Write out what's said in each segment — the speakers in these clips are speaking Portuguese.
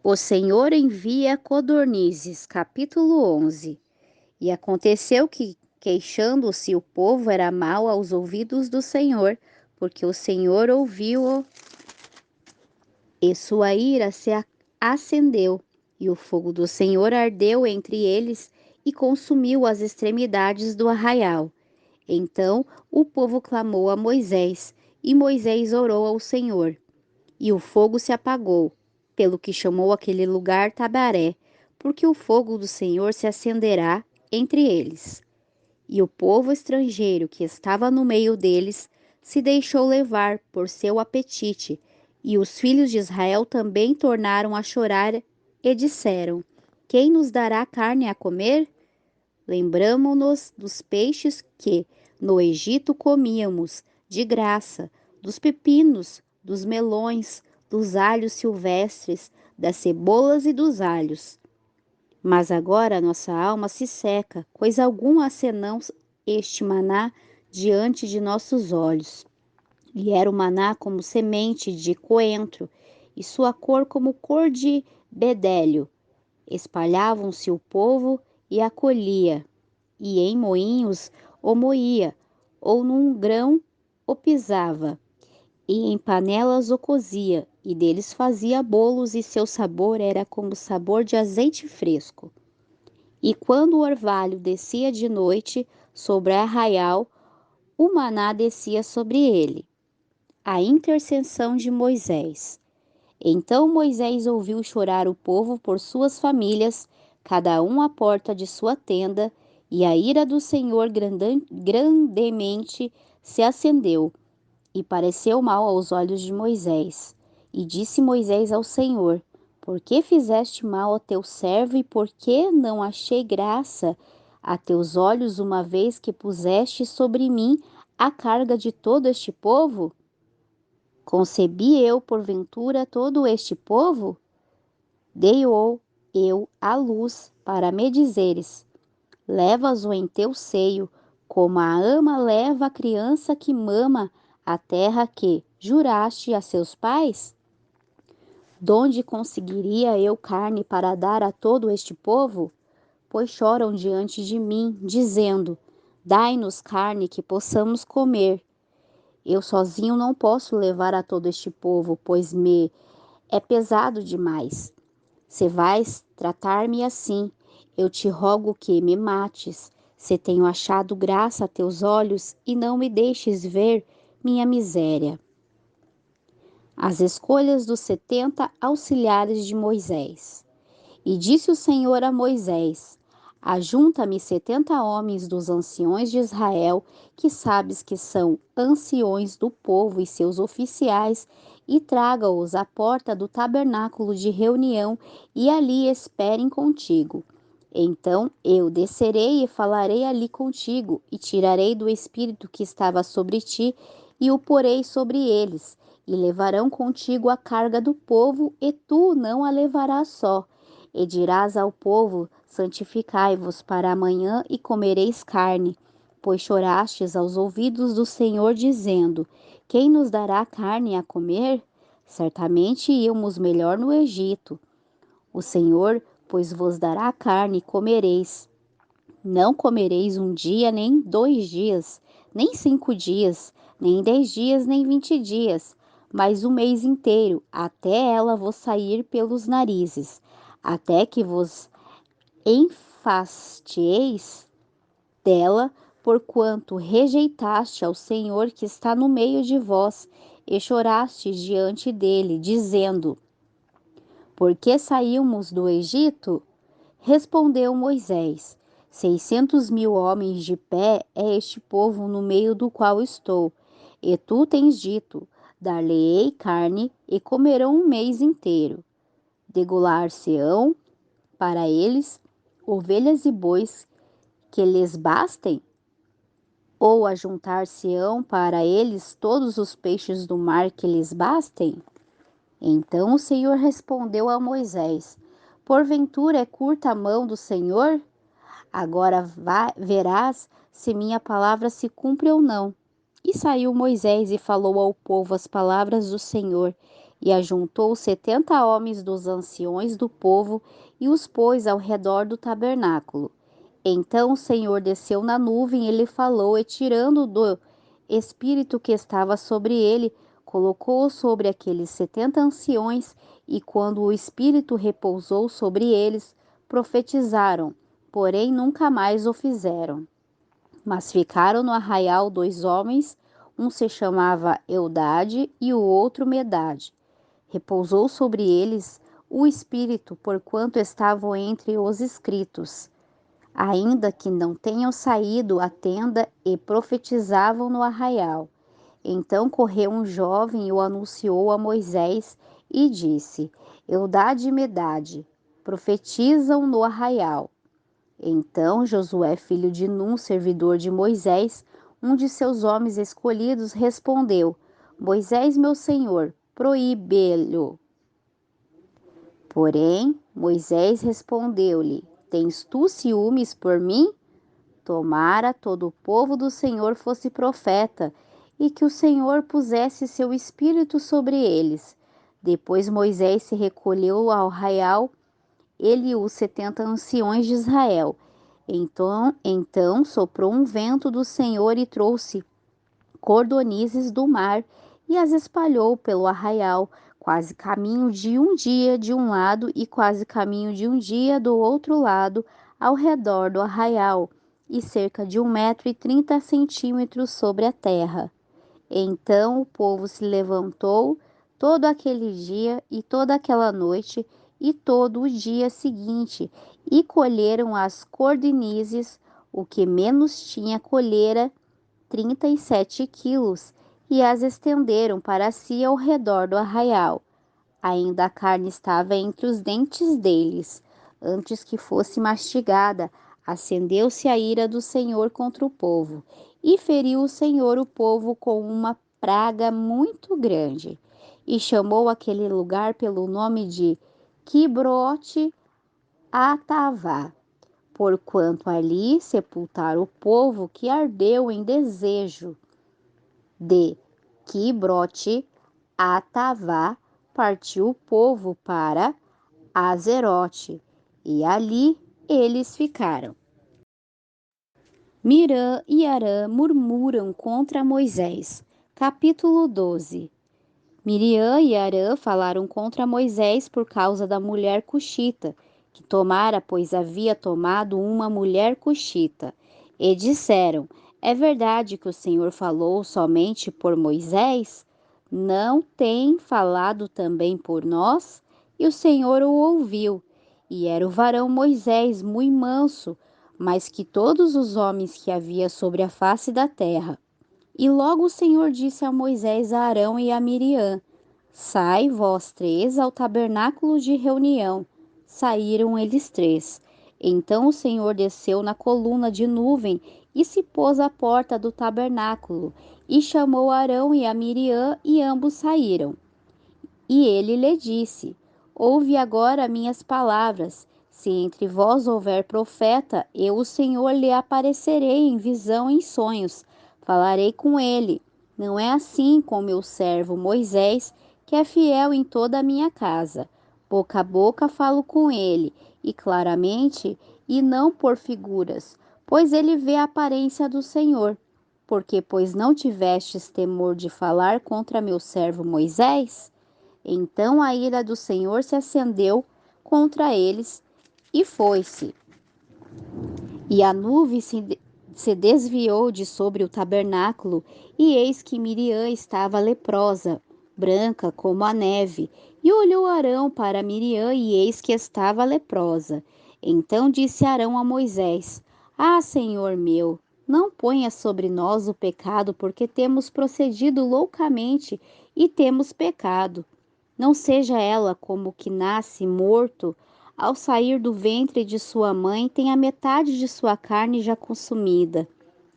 O Senhor envia codornizes, capítulo 11. E aconteceu que, queixando-se o povo, era mal aos ouvidos do Senhor, porque o Senhor ouviu-o, e sua ira se acendeu, e o fogo do Senhor ardeu entre eles e consumiu as extremidades do arraial. Então o povo clamou a Moisés, e Moisés orou ao Senhor. E o fogo se apagou, pelo que chamou aquele lugar Tabaré, porque o fogo do Senhor se acenderá entre eles. E o povo estrangeiro que estava no meio deles se deixou levar por seu apetite, e os filhos de Israel também tornaram a chorar e disseram: Quem nos dará carne a comer? Lembramo-nos dos peixes que no Egito comíamos, de graça, dos pepinos, dos melões, dos alhos silvestres, das cebolas e dos alhos. Mas agora nossa alma se seca, coisa alguma senão este maná diante de nossos olhos. E era o maná como semente de coentro, e sua cor como cor de bedélio. Espalhavam-se o povo e acolhia, e em moinhos o moía, ou num grão o pisava, e em panelas o cozia, e deles fazia bolos, e seu sabor era como o sabor de azeite fresco. E quando o orvalho descia de noite sobre Arraial, o maná descia sobre ele. A intercessão de Moisés. Então Moisés ouviu chorar o povo por suas famílias, cada um à porta de sua tenda, e a ira do Senhor grandemente se acendeu, e pareceu mal aos olhos de Moisés. E disse Moisés ao Senhor: Por que fizeste mal a teu servo, e por que não achei graça a teus olhos, uma vez que puseste sobre mim a carga de todo este povo? Concebi eu, porventura, todo este povo? Dei-o eu à luz, para me dizeres: levas-o em teu seio, como a ama leva a criança que mama a terra que juraste a seus pais? Donde conseguiria eu carne para dar a todo este povo? Pois choram diante de mim, dizendo: Dai-nos carne que possamos comer. Eu sozinho não posso levar a todo este povo, pois me é pesado demais. Se vais tratar-me assim, eu te rogo que me mates, se tenho achado graça a teus olhos e não me deixes ver minha miséria. As escolhas dos 70 auxiliares de Moisés. E disse o Senhor a Moisés: Ajunta-me 70 homens dos anciões de Israel, que sabes que são anciões do povo e seus oficiais, e traga-os à porta do tabernáculo de reunião, e ali esperem contigo. Então eu descerei e falarei ali contigo, e tirarei do espírito que estava sobre ti, e o porei sobre eles, e levarão contigo a carga do povo, e tu não a levarás só. E dirás ao povo: Santificai-vos para amanhã e comereis carne, pois chorastes aos ouvidos do Senhor, dizendo: Quem nos dará carne a comer? Certamente íamos melhor no Egito. O Senhor, pois, vos dará carne e comereis. Não comereis um dia, nem 2 dias, nem 5 dias, nem 10 dias, nem 20 dias, mas o mês inteiro, até ela vos sair pelos narizes, até que vos enfastieis dela, porquanto rejeitaste ao Senhor que está no meio de vós, e chorastes diante dele, dizendo: Por que saímos do Egito? Respondeu Moisés: 600.000 homens de pé é este povo no meio do qual estou. E tu tens dito: Dar-lhe-ei carne e comerão um mês inteiro. Degolar-se-ão para eles ovelhas e bois que lhes bastem? Ou ajuntar-se-ão para eles todos os peixes do mar que lhes bastem? Então o Senhor respondeu a Moisés: Porventura é curta a mão do Senhor? Agora verás se minha palavra se cumpre ou não. E saiu Moisés e falou ao povo as palavras do Senhor. E ajuntou 70 homens dos anciões do povo e os pôs ao redor do tabernáculo. Então o Senhor desceu na nuvem e lhe falou, e tirando do espírito que estava sobre ele, colocou-o sobre aqueles 70 anciões, e quando o espírito repousou sobre eles, profetizaram, porém nunca mais o fizeram. Mas ficaram no arraial 2 homens, um se chamava Eudade e o outro Medade. Repousou sobre eles o espírito, porquanto estavam entre os inscritos, ainda que não tenham saído à tenda, e profetizavam no arraial. Então correu um jovem e o anunciou a Moisés e disse: Eudade e Medade profetizam no arraial. Então Josué, filho de Num, servidor de Moisés, um de seus homens escolhidos, respondeu: Moisés, meu senhor, proíbe-lhe. Porém, Moisés respondeu-lhe: Tens tu ciúmes por mim? Tomara todo o povo do Senhor fosse profeta, e que o Senhor pusesse seu espírito sobre eles. Depois Moisés se recolheu ao arraial, ele e os 70 anciões de Israel. Então soprou um vento do Senhor e trouxe cordonizes do mar e as espalhou pelo arraial, quase caminho de um dia de um lado e quase caminho de um dia do outro lado, ao redor do arraial, e cerca de 1,30 m sobre a terra. Então o povo se levantou todo aquele dia e toda aquela noite e todo o dia seguinte, e colheram as cordonizes, o que menos tinha colhera 37 quilos, e as estenderam para si ao redor do arraial. Ainda a carne estava entre os dentes deles. Antes que fosse mastigada, acendeu-se a ira do Senhor contra o povo, e feriu o Senhor o povo com uma praga muito grande, e chamou aquele lugar pelo nome de Quibrote Atavá, porquanto ali sepultaram o povo que ardeu em desejo. De Quibrote Atavá partiu o povo para Azerote, e ali eles ficaram. Mirã e Arã murmuram contra Moisés. Capítulo 12. Miriam e Arã falaram contra Moisés por causa da mulher cuxita, que tomara, pois havia tomado uma mulher cuxita. E disseram: É verdade que o Senhor falou somente por Moisés? Não tem falado também por nós? E o Senhor o ouviu. E era o varão Moisés muito manso, mais que todos os homens que havia sobre a face da terra. E logo o Senhor disse a Moisés, a Arão e a Miriam: Sai, vós três, ao tabernáculo de reunião. Saíram eles três. Então o Senhor desceu na coluna de nuvem e se pôs à porta do tabernáculo, e chamou Arão e a Miriam, e ambos saíram. E ele lhe disse: Ouve agora minhas palavras. Se entre vós houver profeta, eu, o Senhor, lhe aparecerei em visão e em sonhos. Falarei com ele. Não é assim com meu servo Moisés, que é fiel em toda a minha casa. Boca a boca falo com ele, e claramente, e não por figuras, pois ele vê a aparência do Senhor. Porque, pois não tivestes temor de falar contra meu servo Moisés? Então a ira do Senhor se acendeu contra eles e foi-se. E a nuvem se desviou de sobre o tabernáculo, e eis que Miriam estava leprosa, branca como a neve. E olhou Arão para Miriam, e eis que estava leprosa. Então disse Arão a Moisés: Ah, Senhor meu, não ponha sobre nós o pecado, porque temos procedido loucamente e temos pecado. Não seja ela como o que nasce morto, ao sair do ventre de sua mãe, tem a metade de sua carne já consumida.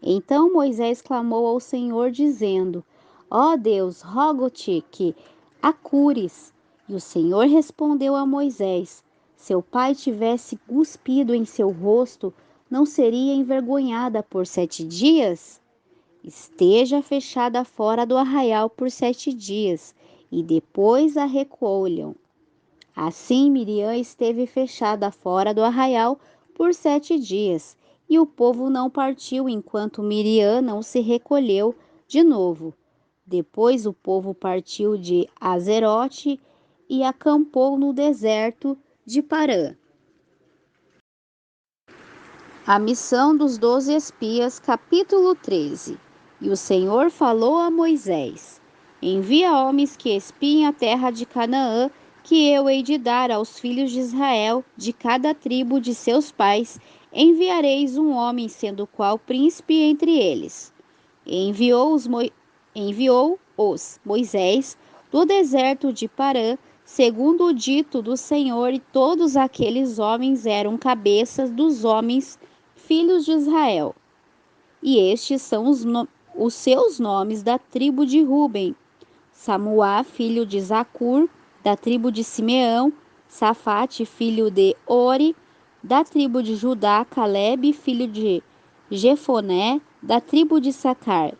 Então Moisés clamou ao Senhor, dizendo: Ó Deus, rogo-te que a cures. E o Senhor respondeu a Moisés: Se o pai tivesse cuspido em seu rosto, não seria envergonhada por 7 dias? Esteja fechada fora do arraial por 7 dias, e depois a recolham. Assim Miriam esteve fechada fora do arraial por 7 dias, e o povo não partiu enquanto Miriam não se recolheu de novo. Depois o povo partiu de Azerote e acampou no deserto de Parã. A missão dos 12 espias, capítulo 13. E o Senhor falou a Moisés: Envia homens que espiem a terra de Canaã, que eu hei de dar aos filhos de Israel, de cada tribo de seus pais, enviareis um homem, sendo qual príncipe entre eles. Enviou-os Moisés do deserto de Parã, segundo o dito do Senhor, e todos aqueles homens eram cabeças dos homens, filhos de Israel. E estes são os seus nomes da tribo de Ruben: Samuá, filho de Zacur, da tribo de Simeão; Safate, filho de Ori, da tribo de Judá; Calebe, filho de Jefoné, da tribo de Sacar;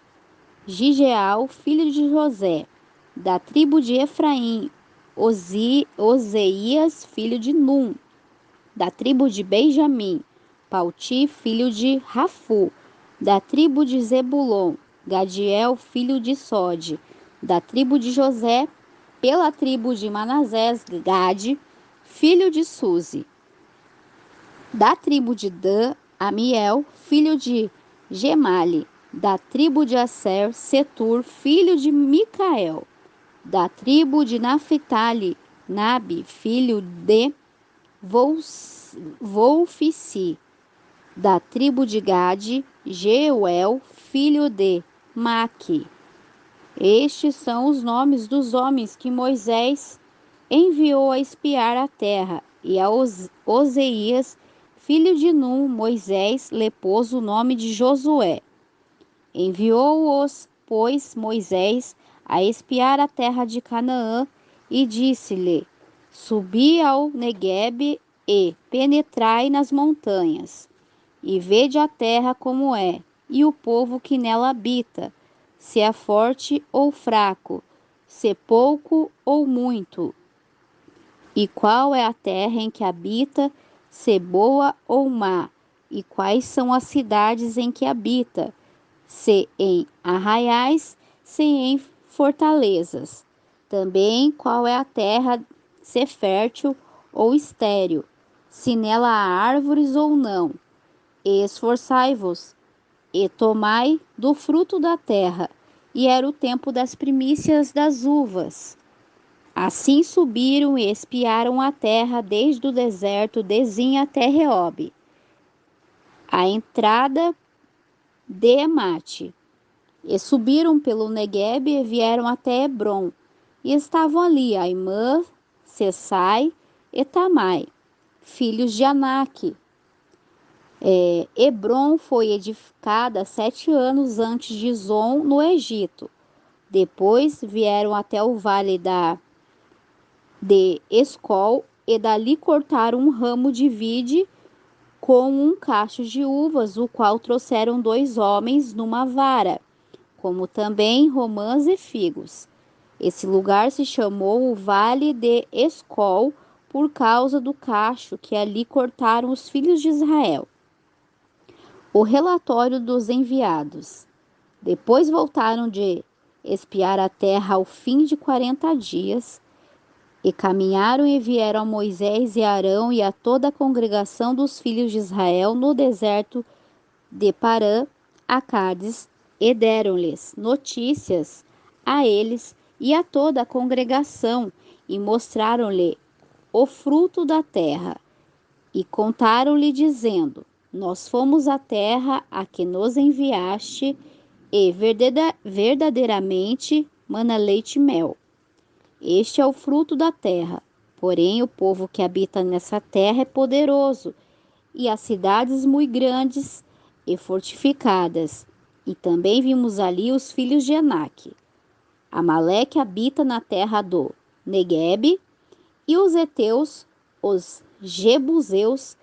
Gigeal, filho de José, da tribo de Efraim; Oseias, filho de Num, da tribo de Benjamim; Pauti, filho de Rafu, da tribo de Zebulon; Gadiel, filho de Sode, da tribo de José; pela tribo de Manassés, Gade, filho de Suzi; da tribo de Dan, Amiel, filho de Gemali; da tribo de Asser, Setur, filho de Micael; da tribo de Naphtali, Nabi, filho de Volfici; da tribo de Gade, Jeuel, filho de Maque. Estes são os nomes dos homens que Moisés enviou a espiar a terra, e a Oseias, filho de Num, Moisés lhe pôs o nome de Josué. Enviou-os, pois, Moisés a espiar a terra de Canaã, e disse-lhe: Subi ao Neguebe e penetrai nas montanhas, e vede a terra como é, e o povo que nela habita, se é forte ou fraco, se pouco ou muito. E qual é a terra em que habita, se boa ou má, e quais são as cidades em que habita, se em arraiais, se em fortalezas. Também qual é a terra, se fértil ou estéril, se nela há árvores ou não. E esforçai-vos, e tomai do fruto da terra. E era o tempo das primícias das uvas. Assim subiram e espiaram a terra desde o deserto de Zin até Reob, a entrada de Emate. E subiram pelo Neguebe e vieram até Hebron. E estavam ali Aimã, Sessai e Tamai, filhos de Aнаque. Hebron foi edificada 7 anos antes de Zon, no Egito. Depois vieram até o vale de Escol, e dali cortaram um ramo de vide com um cacho de uvas, o qual trouxeram 2 homens numa vara, como também romãs e figos. Esse lugar se chamou o Vale de Escol, por causa do cacho que ali cortaram os filhos de Israel. O relatório dos enviados. Depois voltaram de espiar a terra ao fim de 40 dias, e caminharam e vieram a Moisés e Arão e a toda a congregação dos filhos de Israel no deserto de Parã, a Cádiz, e deram-lhes notícias a eles e a toda a congregação, e mostraram-lhe o fruto da terra, e contaram-lhe, dizendo: Nós fomos à terra a que nos enviaste, e verdadeiramente mana leite e mel. Este é o fruto da terra. Porém, o povo que habita nessa terra é poderoso, e as cidades muito grandes e fortificadas. E também vimos ali os filhos de Aнаque. Amaleque habita na terra do Neguebe, e os heteus, os jebuseus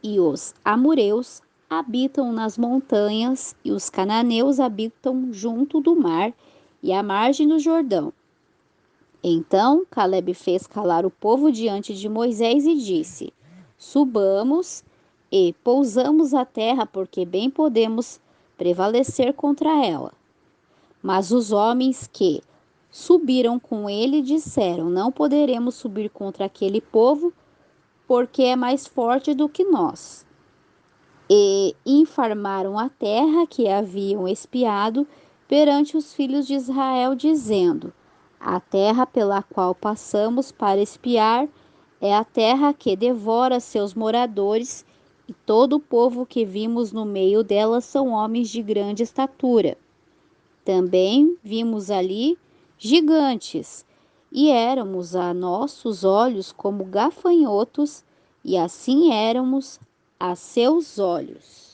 e os amoreus habitam nas montanhas, e os cananeus habitam junto do mar e à margem do Jordão. Então Calebe fez calar o povo diante de Moisés e disse: Subamos e pousamos a terra, porque bem podemos prevalecer contra ela. Mas os homens que subiram com ele disseram: Não poderemos subir contra aquele povo, porque é mais forte do que nós. E informaram a terra que haviam espiado perante os filhos de Israel, dizendo: A terra pela qual passamos para espiar é a terra que devora seus moradores, e todo o povo que vimos no meio dela são homens de grande estatura. Também vimos ali gigantes, e éramos a nossos olhos como gafanhotos, e assim éramos a seus olhos.